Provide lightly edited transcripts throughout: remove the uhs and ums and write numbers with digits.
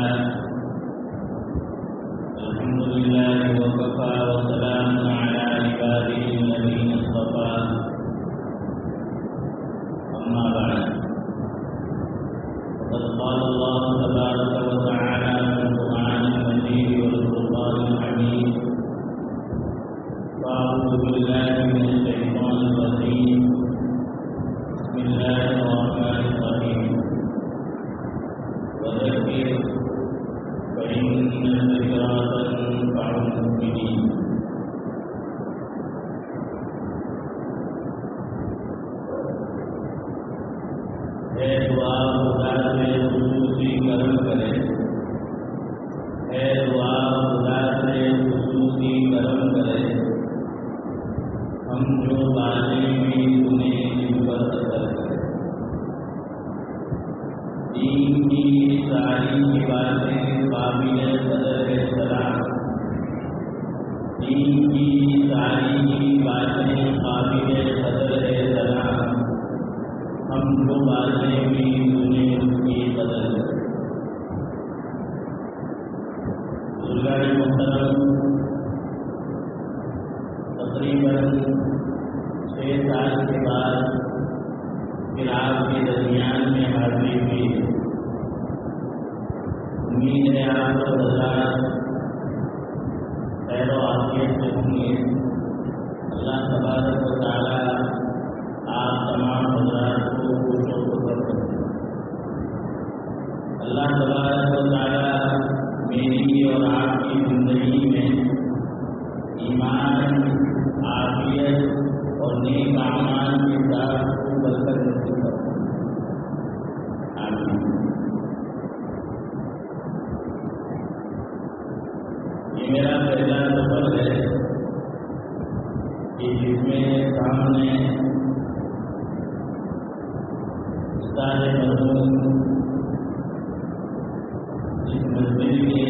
لله الحمد لله وكفى وسلام على عباده الذين اصطفى أما بعد فقد قال الله تبارك وتعالى في القرآن المجيد والفرقان الحميد فأعوذ بالله من الشيطان الرجيم بسم الله الرحمن الرحيم وذكر فإن الذكرى تنفع المؤمنين اے دعا خدا سے خصوصی کرم کرے، اے دعا خدا سے خصوصی کرم کرے، ہم جو باتیں بھی سنیں ان پر اثر کرے۔ دین کی ساری کی باتیں قابل قدر سلام، دین کی ساری کی باتیں قابل قدر سلام، ہم جو باتیں بھی سنیں ان کی قدر کریں۔ بزرگان محترم، تقریباً 6 سال کے بعد پھر آپ کے درمیان میں حاضری ہوئی۔ امید ہے آپ کو حضرات خیر و عافیت سے ہوں گے۔ اللہ تبارک و تعالیٰ آپ تمام حضرات کو خوش و خرم کریں۔ اللہ تبارک و تعالیٰ میری اور آپ کی زندگی میں ایمان، عافیت اور نیک اعمال کے ساتھ کو برکت نصیب کریں۔ آمین۔ یہ میرا پہلا سفر ہے کہ جس میں سامنے استاد مرحوم جس مسجد کے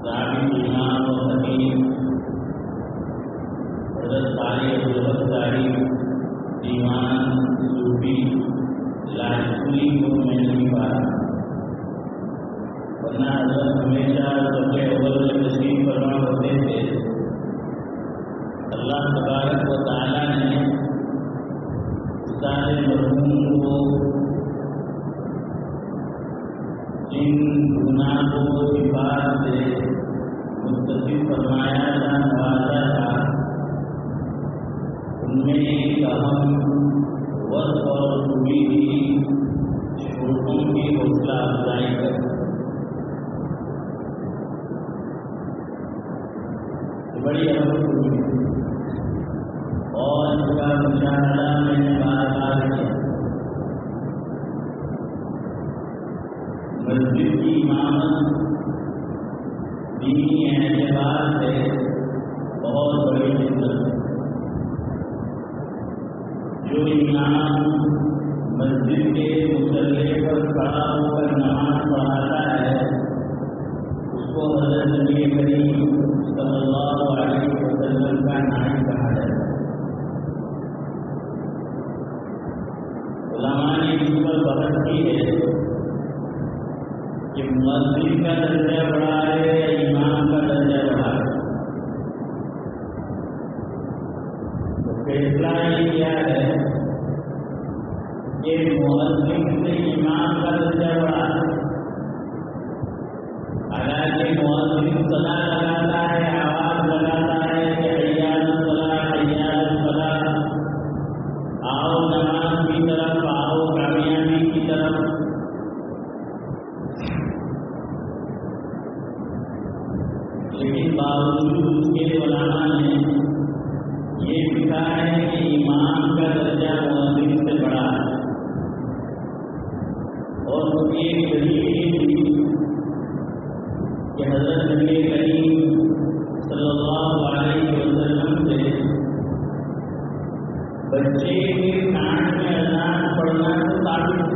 ثابت امام و خطیب حضرت قاری عبدالحق صاحب دیوان صوفی لاجپوری کو میں نہیں پایا، ورنہ حضرت ہمیشہ سب سے اول میں تشریف فرما ہوتے تھے۔ اللہ تبارک و تعالیٰ نے استاد مرحوم کو جن گناہ و صفات سے متصف فرمایا تھا، نوازا تھا، ان میں ایک اہم وصف اور خوبی تھی چھوٹوں کی حوصلہ افزائی کرنا۔ بڑی اہم خوبی اور اس کا مشاہدہ میں نے بار بار کیا۔ مسجد کی امامت دینی اعتبار سے بہت بڑی خدمت ہے۔ جو امام مسجد کے مصلی پر کھڑا ہو کر نماز پڑھاتا ہے اس کو حضرت نبی کریم صلی اللہ علیہ وسلم کا نائب کہا جاتا ہے۔ علماء نے اس پر بحث کی ہے کہ مسجد کا درجہ بڑا ہے یا امام کا درجہ بڑا ہے۔ تو فیصلہ یہ کیا ہے کہ مؤذن سے امام کا درجہ بڑا ہے۔ حالانکہ مؤذن صلاۃ لگاتا ہے، آواز لگاتا ہے کہ حی علی الصلاۃ، حی علی الفلاح، آؤ نماز کی طرف، آؤ کامیابی کی طرف۔ لیکن باوجود اس کے علماء نے یہ لکھا ہے کہ امام کا درجہ مؤذن سے بڑا ہے۔ اور اس کی ایک دلیل یہ تھی کہ حضرت نبی کریم صلی اللہ علیہ وسلم سے بچے کے کان میں اذان پڑھنا تو ثابت ہے۔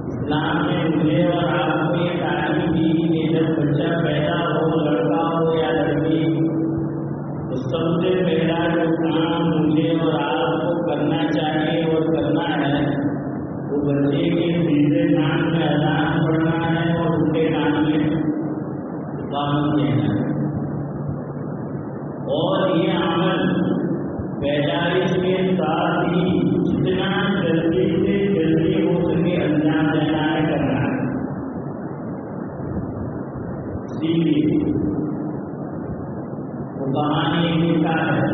اسلام میں مجھے اور آپ کو یہ تعلیم دی کہ جب بچہ پیدا ہو، لڑکا ہو یا لڑکی، تو سب سے پہلا جو کام مجھے اور آپ کو کرنا چاہیے اور کرنا ہے وہ بچے کے میرے نام میں اذان پڑھنا ہے اور ان کے نام میں اقامت دینا ہے، اور یہ عمل پیدائش کے ساتھ ہی جتنا جلدی سے جلدی ہو سکے انجام دینا ہے، کرنا ہے۔ اسی لیے وہ کہانی لکھا ہے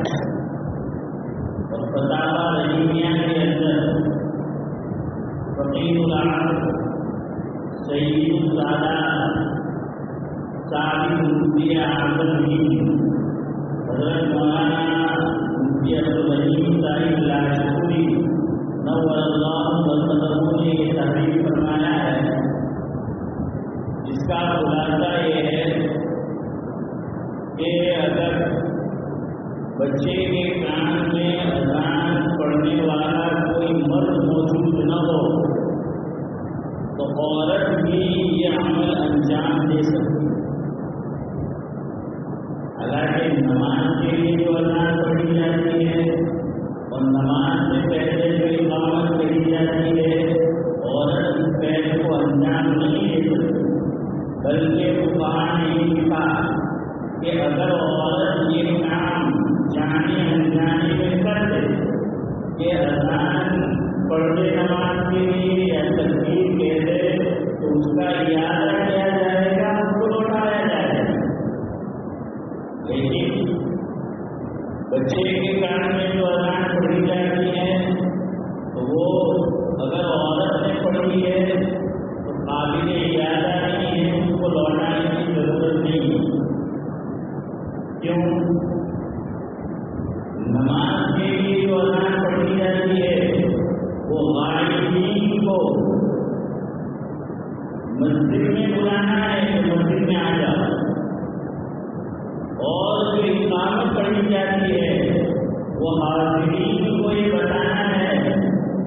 اور فتاوا رحیمیہ کے اندر فقیر العصر سید السادات صاحب مفتی اعظم حضرت مولانا مفتی عبدالرحیم صاحب لاشپوری نور اللہ مرتبہ نے یہ تحریر فرمایا ہے، جس کا خلاصہ یہ ہے کہ اگر بچے کے کان میں اذان پڑھنے والا کوئی مرد موجود نہ ہو تو عورت بھی یہ عمل انجام دے سکتی ہے۔ حالانکہ نماز کے لیے جو اذان پڑھی جاتی ہے اور نماز سے پہلے جو اقامت کہی جاتی ہے، عورت اس پہلے کو انجام نہیں دے سکتی، بلکہ وہ کہا نہیں لکھا کہ اگر عورت یہ کام جانے انجانے میں کر دے کہ اذان پڑھے نماز کے لیے یا تکبیر کہہ دے تو اس کا ارادہ کیا جائے گا، اس کو لوٹایا جائے گا۔ لیکن بچے کے کان میں جو اذان پڑھی جاتی ہے تو وہ اگر عورت نے پڑھی ہے تو قابل ارادہ نہیں ہے، اس کو لوٹانے کی ضرورت نہیں ہے۔ کیوں؟ نماز کے لیے جو اذان پڑھی جاتی ہے وہ غائبین کو مسجد میں بلانا ہے کہ مسجد میں آ جاؤ، اور جو اقامت پڑھی جاتی ہے وہ حاضرین کو یہ بتانا ہے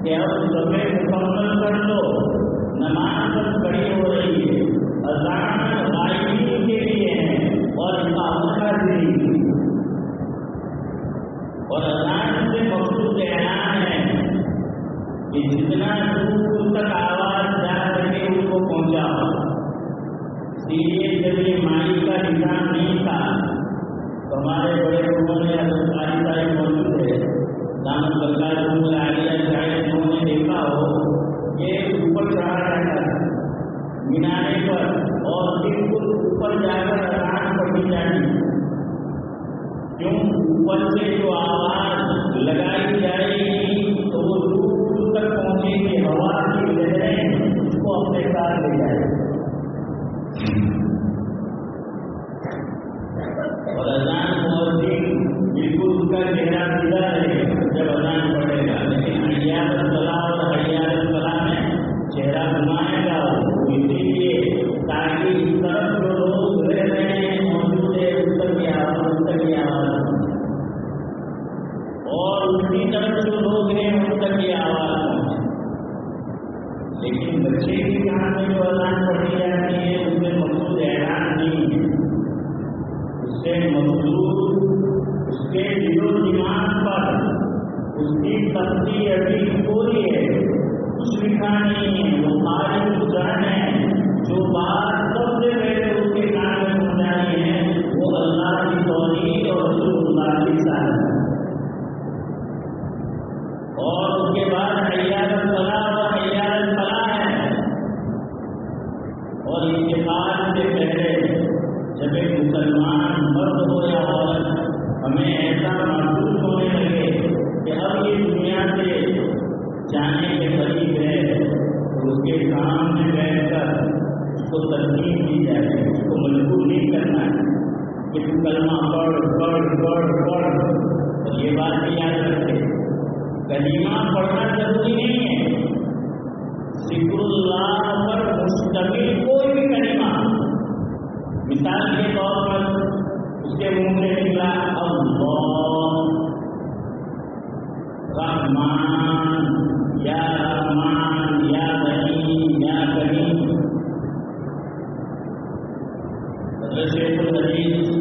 کہ اب سبھی مکمل کر دو، نماز پڑھی ہو رہی ہے۔ اذان غائبین کے لیے ہے اور اقامت حاضرین کے لیے، اور اذان سے مقصود اعلان ہے کہ جتنا دور تک آواز جا سکے اس کو پہنچاؤ۔ اسی لیے جب یہ مائی کا نظام نہیں تھا تو ہمارے بڑے لوگوں نے قاری صاحب موجود ہے دامت بلکہ عالیہ شاید انہوں نے دیکھا ہو کہ اوپر چڑھا جاتا ہے مینارے پر اور بالکل اوپر جا کر اذان پڑھی جاتی، کیوں؟ اوپر سے جو آواز لگائی جائے گی تو وہ دور تک پہنچے گی، ہوا کی لہریں اس کو اپنے ساتھ لے جائے گی، اور اذان مؤذن بالکل اس کا چہرہ سیدھا رہے گا جب اذان پڑھے گا، لیکن حی علی الصلاۃ اور حی علی الفلاح میں چہرہ گھمائے گا اسی لیے تاکہ اس طرف جو لوگ رہ رہے ہیں موجود ہے اس تک کی آواز اور اسی طرف جو لوگ ہیں ان تک یہ آواز پہنچے۔ لیکن بچے کے کان میں جو اذان پڑھی جاتی ہے اس میں مقصود اعلان نہیں ہے، اس سے مقصود اس کے دل و دماغ پر اس کی تفصیل ابھی کوئی ہے، کچھ لکھا نہیں ہے، وہ قاری گزار ہے جو بات سب سے پہلے اس کے کان میں پہنچانی ہے وہ اللہ کی توحید اور رسول اللہ کی ساتھ، اور اس کے بعد حی علی الصلاۃ و حی علی الفلاح ہے، اور انتقال سے پہلے جب ایک مسلمان مرد ہو یا عورت ہمیں ایسا محسوس ہونے لگے کہ اب یہ دنیا سے جانے کے قریب ہے تو اس کے سامنے بیٹھ کر اس کو ترغیب دی جائے، اس کو مجبور نہیں کرنا ہے کہ تو کلمہ پڑھ، اور یہ بات بھی یاد رکھے کلمہ پڑھنا ضروری نہیں ہے، ذکر اللہ پر مشتمل کوئی بھی کلمہ، مثال کے طور پر اس کے منہ سے نکلا اللہ رحمان یا رحیم یا کریم، حضرت شیخ الحدیث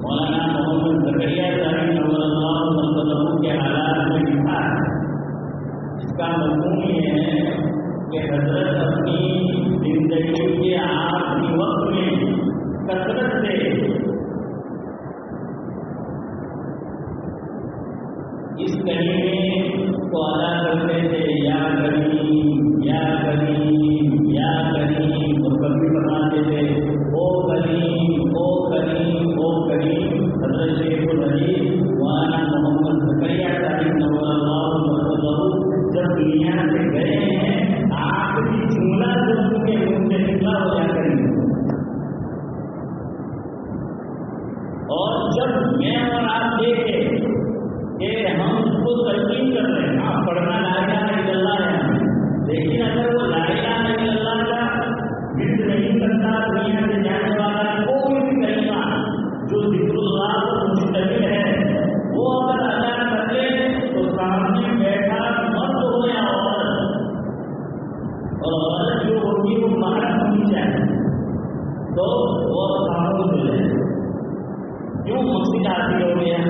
مولانا محمد زکریا صاحب نور اللہ مرتضی کے حالات میں لکھا ہے، اس کا مضمون یہ ہے کہ حضرت اور عورت جو ہوگی وہ محرم ہونی چاہیے تو وہ خاموش ہو جائے. کیوں مقصد حاصل ہو گیا؟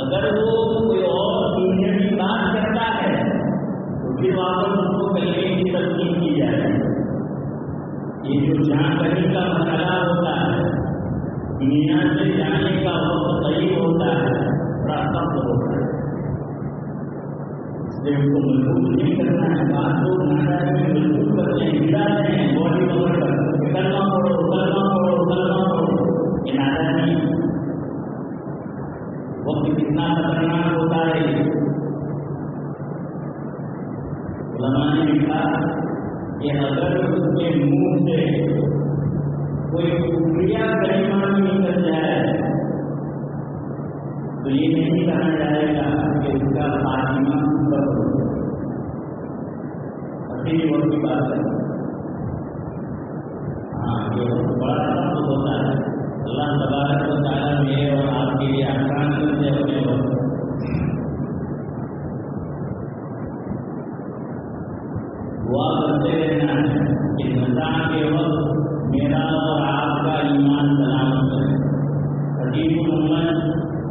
اگر وہ کوئی اور دنیا کی بات کرتا ہے تو پھر واپس اس کو کلمے کی تسلیم کی جائے. یہ جو جان کرنے کا مسئلہ ہوتا ہے، دنیا سے جانے کا وقت قریب ہوتا ہے، بڑا سخت ہوتا ہے. اس لیے ان کو مجبور نہیں کرنا ہے. بات لوگ ناراض میں مجبور کرتے ہیں، گراتے ہیں باڈی کور کر کلمہ پڑھو کلمہ پڑھو کلمہ پڑھو. یہ ناراض نہیں. وقت کتنا خطرناک ہوتا ہے. علماء نے لکھا کہ اگر اس کے منہ سے کوئی کفریہ کلمہ نکل جائے تو یہ نہیں کہا جائے گا کہ اس کا خاتمہ کب ہو. اسی وقت کی بات ہے. ہاں یہ بڑا سخت ہوتا ہے. اللہ تبارک و تعالیٰ میرے اور آپ کے لیے آسان کر دے اپنے وقت. دعا کرتے رہنا ہے کہ نزاع کے وقت میرا اور آپ کا ایمان سلامت ہے. خطیب محمد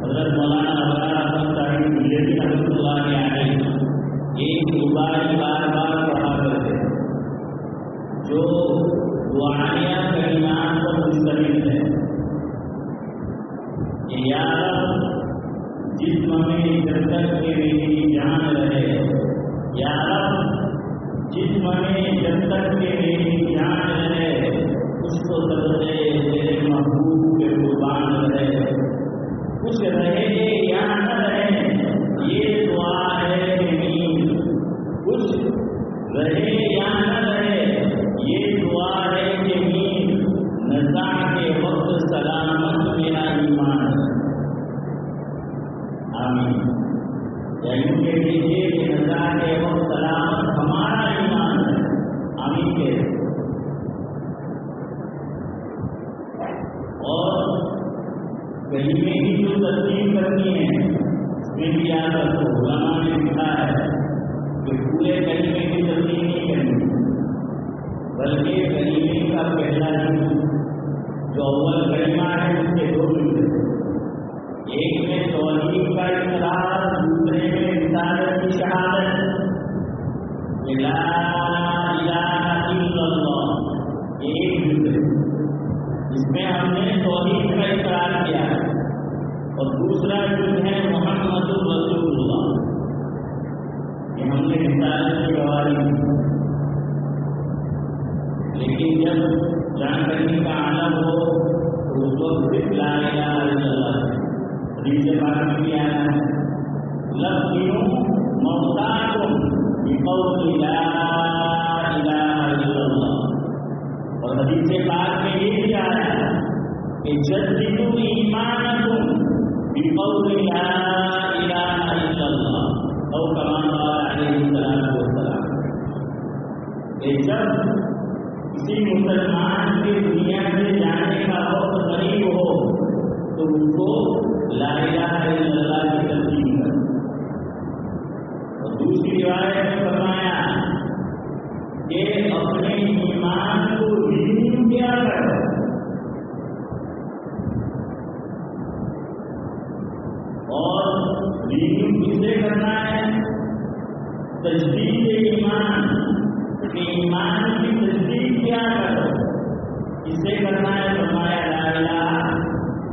حضرت مولانا ابرار احمد صاحب ملتی رحمۃ اللہ علیہ ایک دعائی بار بار پڑھا کرتے جو دعائیہ کلمات پر مشتمل ہے. یا رب جسم میں جب تک کہ میری جان رہے، یا رب جسم میں جب تک کہ میری جان رہے کچھ تو صدقے تیرے محبوب کے قربان رہے. کچھ رہے یا نہ رہے یہ دعا ہے میری. کچھ رہے یا نہ رہے یہ دعا ہے میری. نزاع کے وقت سلامت میرا ایمان. آمین. یوں کہہ دیجیے کہ نزاع کے وقت سلامت ہمارا ایمان ہے. آمین کے. اور کلمے کی جو تسلیم کرنی ہے اس میں بھی یاد رکھو. علماء نے لکھا ہے کہ پورے کلمے کی تسلیم نہیں کرنی بلکہ کلمے کا پہلا جو اول کلمہ ہے اس کے دو جملے. ایک میں توحید کا اقرار، دوسرے میں رسالت کی شہادت. لا الہ الا اللہ ایک جملے. اس میں ہم نے توحید کا اقرار کیا ہے اور دوسرا جو ہے محمد رسول اللہ کہ ہم نے رسالت کی گواہی دی. لیکن جب جان کرنے کا عالم ہو تو اس وقت لا الہ الا اللہ حدیث پاک میں بھی آیا ہے لقنوا موتاکم بقول لا الہ الا اللہ. اور حدیث پاک میں یہ بھی آیا ہے کہ جددوا ایمانکم بقول لا الہ الا اللہ او کما قال علیہ الصلوۃ والسلام. کہ جب کسی مسلمان کے دنیا سے جانے کا وقت قریب ہو تو اس کو لا الہ الا اللہ کی تسلیم کر. اور دوسری روایت میں فرمایا کہ اپنے ایمان کو رینیو کیا کر. اور رینیو کسے کرنا ہے؟ تجدید ایمان. ایمان کی تجدید کیا کرو اسے کرنا ہے. فرمایا لا الہ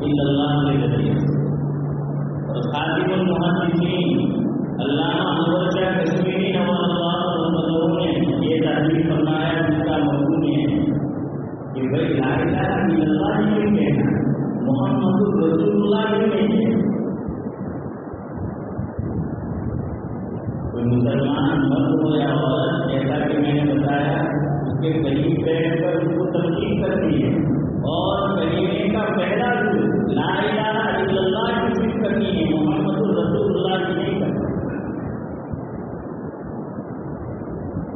الا اللہ کے ذریعے. اور خاتم المحدثین علامہ انور شاہ کشمیری نور اللہ نے یہ تعبیر فرمایا جس کا مضمون ہے کہ بھائی لا الہ الا اللہ ہی نہیں کہنا، محمد رسول اللہ ہی نہیں ہے. کوئی مسلمان مرد ہو یا عورت جیسا کہ میں نے بتایا اس کے قریب بیٹھ کر اس کو تسلیم کرتی ہے اور کلمے کا پہلا لا الہ الا اللہ کی ذکر کرنی ہے، محمد رسول اللہ کی نہیں کرنا.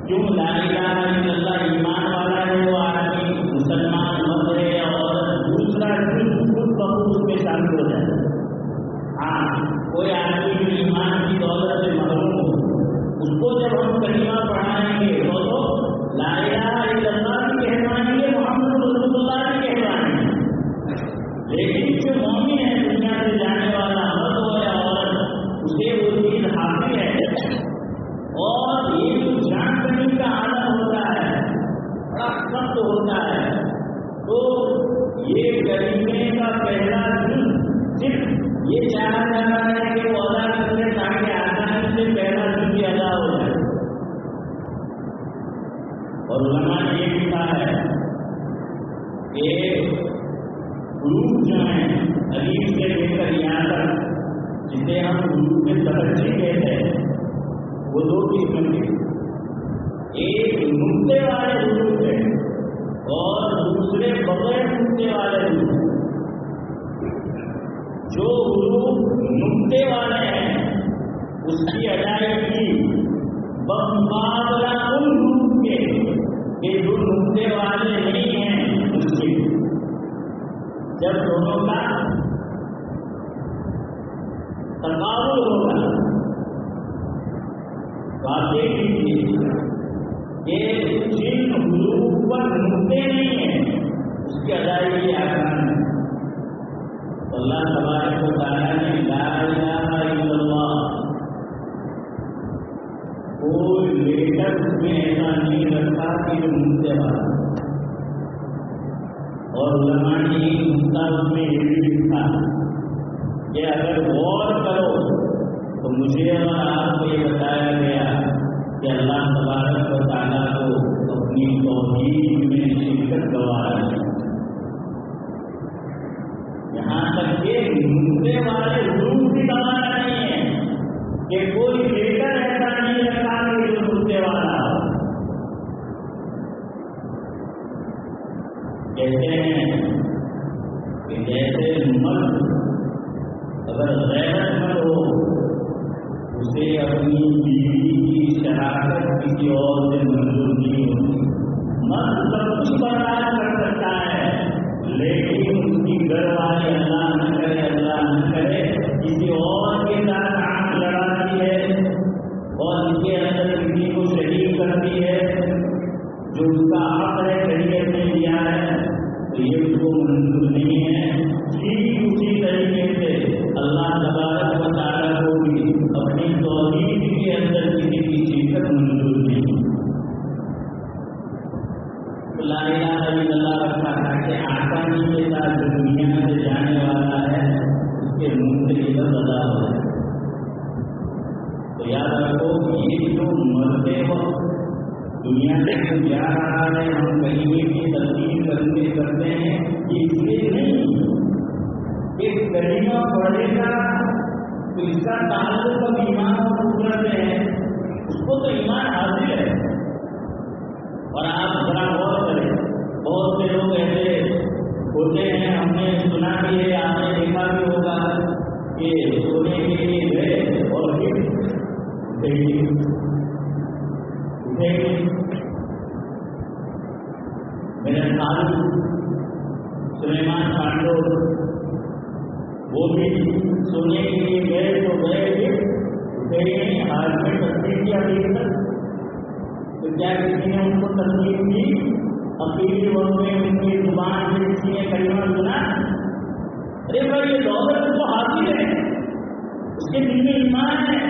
کیوں لا الہ الا اللہ ایمان والا ہے وہ آدمی مسلمان مرد ہے یا عورت دوسرا جرم خود بخود اس میں شامل ہو جائے. ہاں کوئی آدمی جو ایمان کی دولت سے محروم ہو اس کو جب ہم کلمہ پڑھائیں گے تو یہ کلمے کا پہلا دن صرف یہ چاہا جا رہا ہے کہ وہ ادا کرنے تاکہ آسانی سے پہلا دن بھی ادا ہو جائے. اور علماء نے یہ لکھا ہے کہ حروف جو ہیں الف سے لے کر یہاں تک جسے ہم حروف کے تبجی کہتے ہیں وہ دو قسم کے، ایک نقطے والے حروف ہیں اور دوسرے بغیر نقطے والے حروف. جو حروف نقطے والے ہیں اس کی ادائیگی بمقابلہ ان حروف کے کہ جو نقطے والے نہیں ہیں مشکل. جب دونوں کا تقابل ہوگا تو آپ دیکھ لیجیے کہ جن حروف پر نقطے نہیں ہیں اس کی ادائیگی آسان ہے. اللہ تبارک و تعالیٰ نے لا الہ الا اللہ کوئی لیٹر اس میں ایسا نہیں رکھا کہ جو نقطے والا. اور علماء نے ایک نقطہ اس میں یہ بھی لکھا کہ اگر غور کرو تو مجھے اور آپ کو یہ بتایا گیا کہ اللہ تبارک و تعالیٰ کو اپنی توحید میں شرکت گوا رہے ہیں. یہاں تک کہ نقطے والے حروف بھی گوا نہیں ہے کہ کوئی لیٹر ایسا نہیں رکھا کہ جو نقطے والا ہو. کہتے ہیں کہ جیسے مرد اگر غیرت مند ہو اسے اپنی بیوی کی شراکت کسی اور سے منظور نہیں ہوتی. مرد سب کچھ برداشت کر سکتا ہے لیکن اس کی گھر والی اللہ نہ کرے اللہ نہ کرے کسی اور کے ساتھ آنکھ لڑاتی ہے اور اس کے اندر کسی کو شریک کرتی ہے جو اس کا حق ہے شریعت نے دیا ہے تو یہ اس کو منظور نہیں ہے. ٹھیک اسی طریقے سے اللہ تبارک و تعالیٰ کو بھی اپنی توحید کے اندر کسی کی شرکت منظور نہیں. لا الہ الا اللہ رکھا تھا کہ آسانی کے ساتھ جو دنیا سے جانے والا ہے اس کے منہ سے ادھر ادا ہو جائے. تو یاد رکھو یہ جو مرتے وقت دنیا سے جا رہا ہے ہم کہیں کی تبدیل کرتے ہیں اس لیے نہیں کہ کلمہ پڑھے گا تو اس کا تعلق اب ایمان اور قدرت سے ہے، اس کو تو ایمان حاصل ہے. اور آپ ذرا غور کریں بہت سے لوگ ایسے ہوتے ہیں ہم نے سنا بھی ہے آپ نے دیکھا بھی ہوگا کہ سونے کے لیے گئے اور پھر میرے خالد سلیمان پانڈو وہ بھی سونے کے لیے گئے تو گئے پھر ہاتھ میں تصویر کیا ابھی تک تو کیا کسی نے ان کو تصویر کی اپیلی وقت میں ان کی زبان سے کسی نے کلمہ سنا؟ ارے بھائی یہ دولت تو حاصل ہے اس کے دل میں ایمان ہے.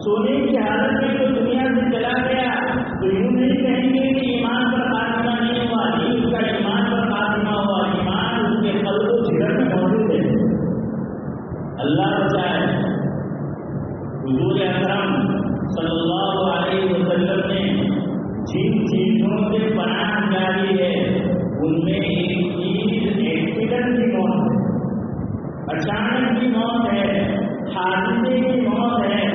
سونے کی حالت میں جو دنیا سے چلا گیا تو یوں نہیں کہیں گے کہ ایمان پر خاتمہ نہیں ہوا، نہیں اس کا ایمان پر خاتمہ ہوا. ایمان اس کے قلب و جگر میں موجود ہے. اللہ بچائے. حضور اکرم صلی اللہ علیہ وسلم نے جن چیزوں سے پناہ جاری ہے ان میں ایک چیز ایکسیڈنٹ کی موت ہے، اچانک کی موت ہے، حادثے کی موت ہے.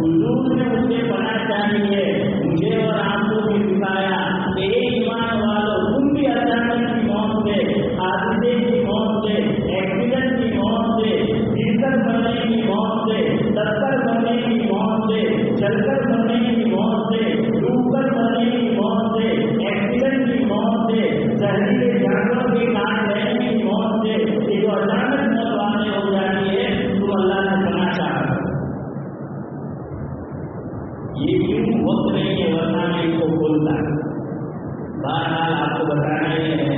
حضور نے اس سے پناہ جاری ہے. مجھے اور آپ کو بھی سکھایا کہ ایمان والوں تم بھی اچانک کی موت سے، حادثے کی موت سے، ایکسیڈنٹ کی موت سے، گر کر مرنے کی موت سے، ٹکر مرنے کی موت سے، چل کر مرنے کی موت سے، ڈوب کر مرنے کی موت سے، ایکسیڈنٹ کی موت سے، زہریلے جانوروں کے کاٹ لینے کی موت سے، یہ جو اچانک موت واقع ہو جاتی ہے تم اللہ سے پناہ چاہو. یہ کیوں وقت نہیں ہے ورنہ میں اس کو بولتا. بہرحال آپ کو بتانا یہ ہے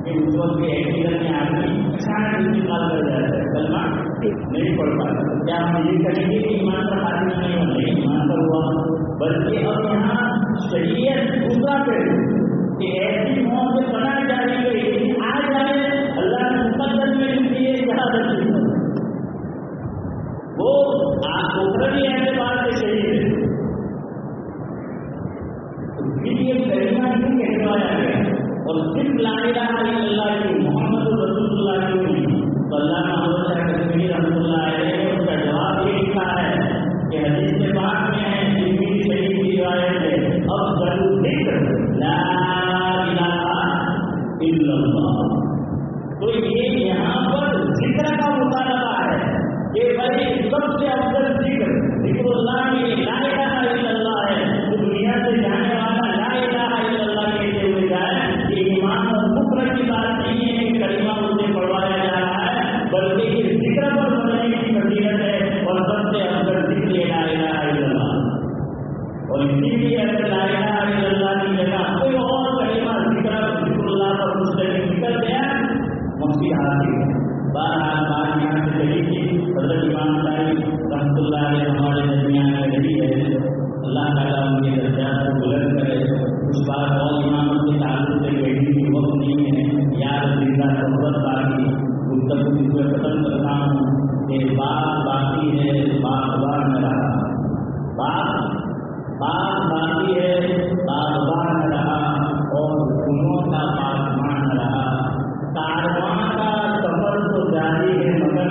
کہ اس وقت کے ایکسیڈنٹ میں آدمی اچانک انتقال کر جاتا ہے، کلمہ نہیں پڑھ پاتا. کیا ہم یہ کہیں گے کہ ایمان پر خاتمہ نہیں ہوا؟ نہیں، ایمان پر ہوا. بلکہ اب یہاں شریعت دوسرا پہ کہ ایسی موت سے پناہ جاری ہے آ جائے وہ اخروی اعتبار سے صحیح ہے. پھر یہ کلمہ کیوں کہلوایا گیا اور صرف لا الہ الا اللہ کی محمد رسول اللہ کیوں نہیں؟ تو اللہ محمد کشمیری رحمۃ اللہ علیہ نے اس کا جواب یہ لکھا ہے کہ حدیث پاک میں ہے ترمذی شریف کی روایت ہے افضل ذکر لا الہ الا اللہ. تو یہ یہاں پر ذکر کا مطالبہ ہے کہ بھائی سب سے افضل ذکر اللہ میں لا الہ الا اللہ ہے. تو دنیا سے جانے والا لا الہ الا اللہ کہتے ہوئے جائے کہ ایمان اور کفر کی بات نہیں ہے کہ کلمہ اسے پڑھوایا جا رہا ہے بلکہ یہ ذکر پر بننے کی فضیلت ہے اور سب سے افضل ذکر لا الہ الا اللہ. اور اسی لیے اگر لا الہ الا اللہ کی جگہ کوئی اور کلمہ ذکر اللہ پر مستقل نکل گیا مفتی حاصل ہے. بہرحال بات یہاں سے چلی تھی. حضرت امام صاحب رحمۃ اللہ علیہ ہمارے درمیان میں رہی ہے. اللہ تعالیٰ ان کے درجات کو بلند کرے. اس بات اور امامت کے تعلق سے کہنے کی وقت نہیں ہے. یاد زندہ صحبت باقی گفتگو اس کو ختم کرتا ہوں کہ بات باقی ہے باغبان نہ رہا. بات باقی ہے باغبان نہ رہا اور گنوں کا پاسمان نہ رہا. کارواں کا سفر تو جاری ہے مگر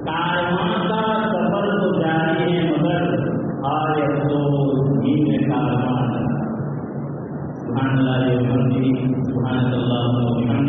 کارواں کا سفر تو جاری ہے مگر آئے افسوس نیند کارواں. سبحان اللہ سبحان اللہ.